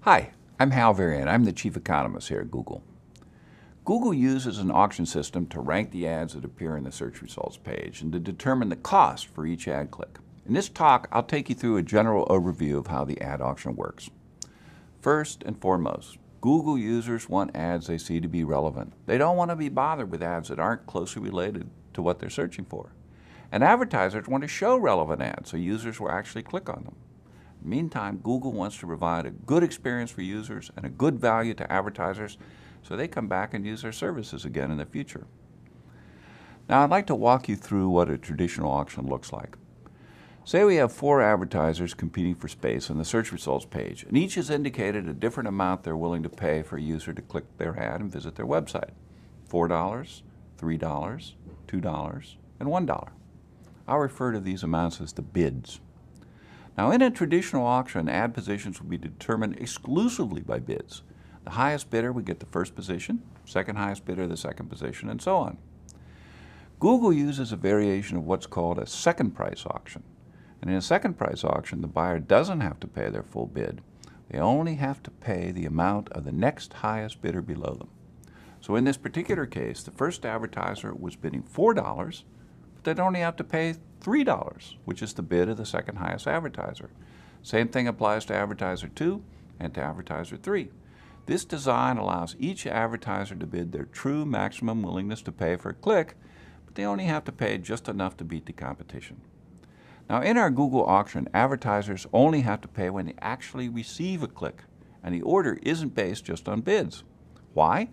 Hi, I'm Hal Varian. I'm the Chief Economist here at Google. Google uses an auction system to rank the ads that appear in the search results page and to determine the cost for each ad click. In this talk, I'll take you through a general overview of how the ad auction works. First and foremost, Google users want ads they see to be relevant. They don't want to be bothered with ads that aren't closely related to what they're searching for. And advertisers want to show relevant ads so users will actually click on them. Meantime, Google wants to provide a good experience for users and a good value to advertisers so they come back and use their services again in the future. Now, I'd like to walk you through what a traditional auction looks like. Say we have 4 advertisers competing for space on the search results page, and each has indicated a different amount they're willing to pay for a user to click their ad and visit their website. $4, $3, $2, and $1. I'll refer to these amounts as the bids. Now, in a traditional auction, ad positions will be determined exclusively by bids. The highest bidder would get the first position, second highest bidder the second position, and so on. Google uses a variation of what's called a second price auction. And in a second price auction, the buyer doesn't have to pay their full bid. They only have to pay the amount of the next highest bidder below them. So in this particular case, the first advertiser was bidding $4, but they'd only have to pay $3, which is the bid of the second highest advertiser. Same thing applies to advertiser 2 and to advertiser 3. This design allows each advertiser to bid their true maximum willingness to pay for a click, but they only have to pay just enough to beat the competition. Now, in our Google auction, advertisers only have to pay when they actually receive a click, and the order isn't based just on bids. Why?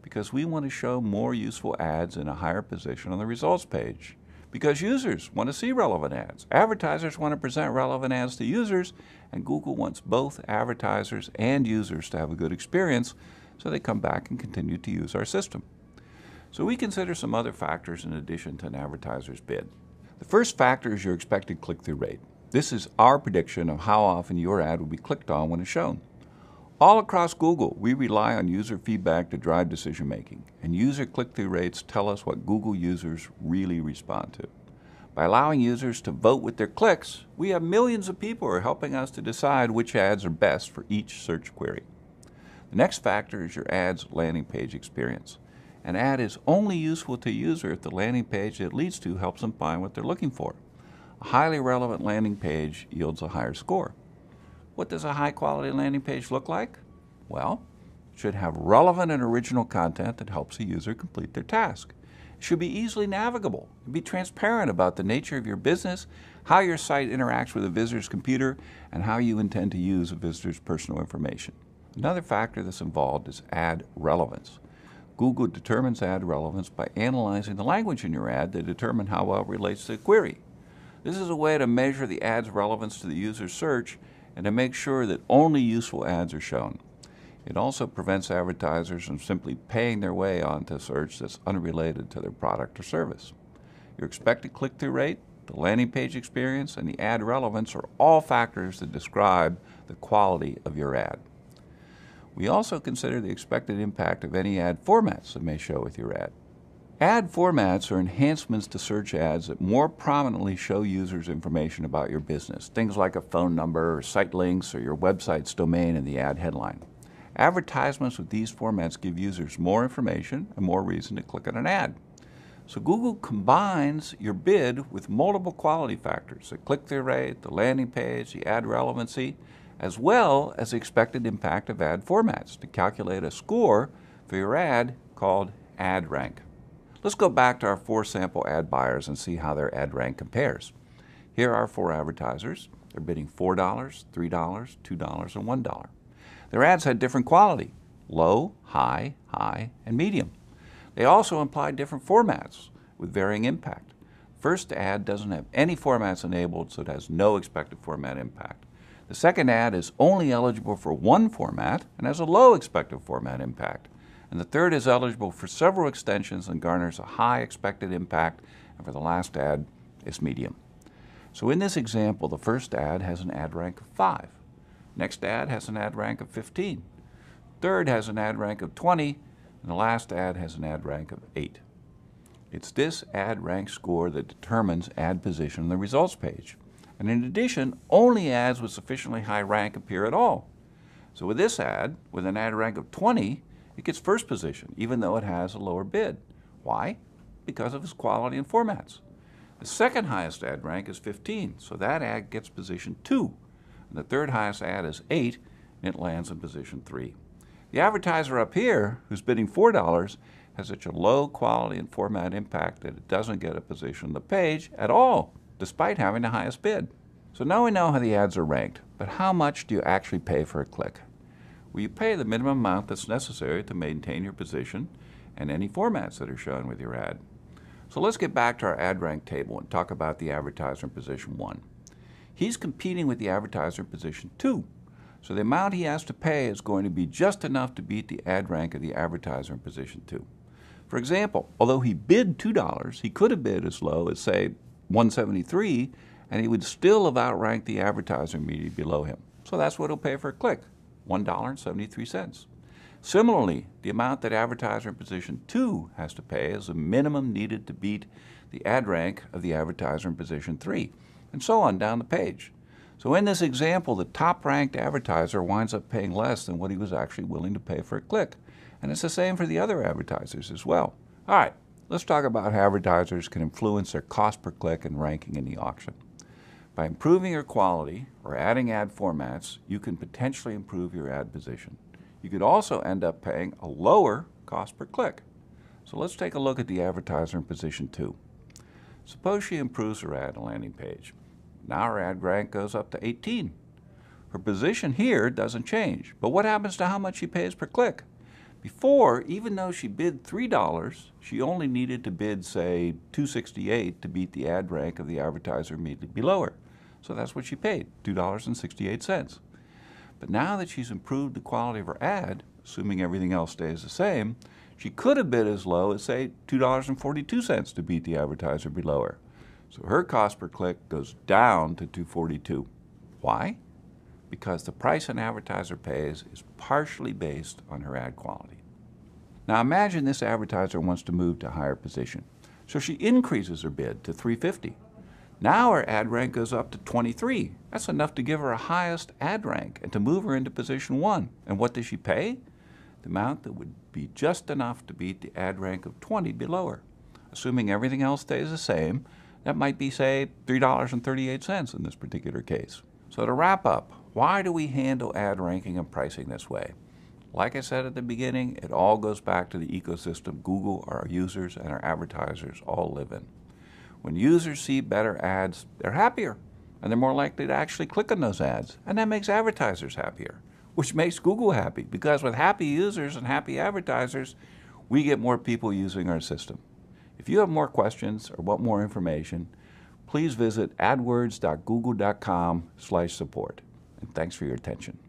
Because we want to show more useful ads in a higher position on the results page. Because users want to see relevant ads. Advertisers want to present relevant ads to users, and Google wants both advertisers and users to have a good experience so they come back and continue to use our system. So we consider some other factors in addition to an advertiser's bid. The first factor is your expected click-through rate. This is our prediction of how often your ad will be clicked on when it's shown. All across Google, we rely on user feedback to drive decision making, and user click-through rates tell us what Google users really respond to. By allowing users to vote with their clicks, we have millions of people who are helping us to decide which ads are best for each search query. The next factor is your ad's landing page experience. An ad is only useful to a user if the landing page it leads to helps them find what they're looking for. A highly relevant landing page yields a higher score. What does a high-quality landing page look like? Well, it should have relevant and original content that helps a user complete their task. It should be easily navigable and be transparent about the nature of your business, how your site interacts with a visitor's computer, and how you intend to use a visitor's personal information. Another factor that's involved is ad relevance. Google determines ad relevance by analyzing the language in your ad to determine how well it relates to the query. This is a way to measure the ad's relevance to the user's search and to make sure that only useful ads are shown. It also prevents advertisers from simply paying their way onto a search that's unrelated to their product or service. Your expected click-through rate, the landing page experience, and the ad relevance are all factors that describe the quality of your ad. We also consider the expected impact of any ad formats that may show with your ad. Ad formats are enhancements to search ads that more prominently show users information about your business, things like a phone number or site links or your website's domain in the ad headline. Advertisements with these formats give users more information and more reason to click on an ad. So Google combines your bid with multiple quality factors, the click-through rate, the landing page, the ad relevancy, as well as the expected impact of ad formats to calculate a score for your ad called ad rank. Let's go back to our 4 sample ad buyers and see how their ad rank compares. Here are 4 advertisers. They're bidding $4, $3, $2, and $1. Their ads had different quality: low, high, high, and medium. They also implied different formats with varying impact. First ad doesn't have any formats enabled, so it has no expected format impact. The second ad is only eligible for one format and has a low expected format impact. And the third is eligible for several extensions and garners a high expected impact, and for the last ad, it's medium. So in this example, the first ad has an ad rank of 5. Next ad has an ad rank of 15. Third has an ad rank of 20, and the last ad has an ad rank of 8. It's this ad rank score that determines ad position on the results page. And in addition, only ads with sufficiently high rank appear at all. So with this ad, with an ad rank of 20, it gets first position, even though it has a lower bid. Why? Because of its quality and formats. The second highest ad rank is 15, so that ad gets position 2. And the third highest ad is 8, and it lands in position 3. The advertiser up here, who's bidding $4, has such a low quality and format impact that it doesn't get a position on the page at all, despite having the highest bid. So now we know how the ads are ranked, but how much do you actually pay for a click? Well, you pay the minimum amount that's necessary to maintain your position and any formats that are shown with your ad. So let's get back to our ad rank table and talk about the advertiser in position 1. He's competing with the advertiser in position 2. So the amount he has to pay is going to be just enough to beat the ad rank of the advertiser in position 2. For example, although he bid $2, he could have bid as low as, say, $1.73, and he would still have outranked the advertiser immediately below him. So that's what he'll pay for a click, $1.73. Similarly, the amount that advertiser in position 2 has to pay is the minimum needed to beat the ad rank of the advertiser in position 3, and so on down the page. So in this example, the top-ranked advertiser winds up paying less than what he was actually willing to pay for a click. And it's the same for the other advertisers as well. All right, let's talk about how advertisers can influence their cost per click and ranking in the auction. By improving your quality or adding ad formats, you can potentially improve your ad position. You could also end up paying a lower cost per click. So let's take a look at the advertiser in position 2. Suppose she improves her ad landing page. Now her ad rank goes up to 18. Her position here doesn't change, but what happens to how much she pays per click? Before, even though she bid $3, she only needed to bid, say, $2.68 to beat the ad rank of the advertiser immediately below her. So that's what she paid, $2.68. But now that she's improved the quality of her ad, assuming everything else stays the same, she could have bid as low as, say, $2.42 to beat the advertiser below her. So her cost per click goes down to $2.42. Why? Because the price an advertiser pays is partially based on her ad quality. Now imagine this advertiser wants to move to a higher position. So she increases her bid to $3.50. Now her ad rank goes up to 23. That's enough to give her a highest ad rank and to move her into position 1. And what does she pay? The amount that would be just enough to beat the ad rank of 20 below her. Assuming everything else stays the same, that might be, say, $3.38 in this particular case. So to wrap up, why do we handle ad ranking and pricing this way? Like I said at the beginning, it all goes back to the ecosystem Google, our users, and our advertisers all live in. When users see better ads, they're happier, and they're more likely to actually click on those ads, and that makes advertisers happier, which makes Google happy, because with happy users and happy advertisers, we get more people using our system. If you have more questions or want more information, please visit adwords.google.com/support. And thanks for your attention.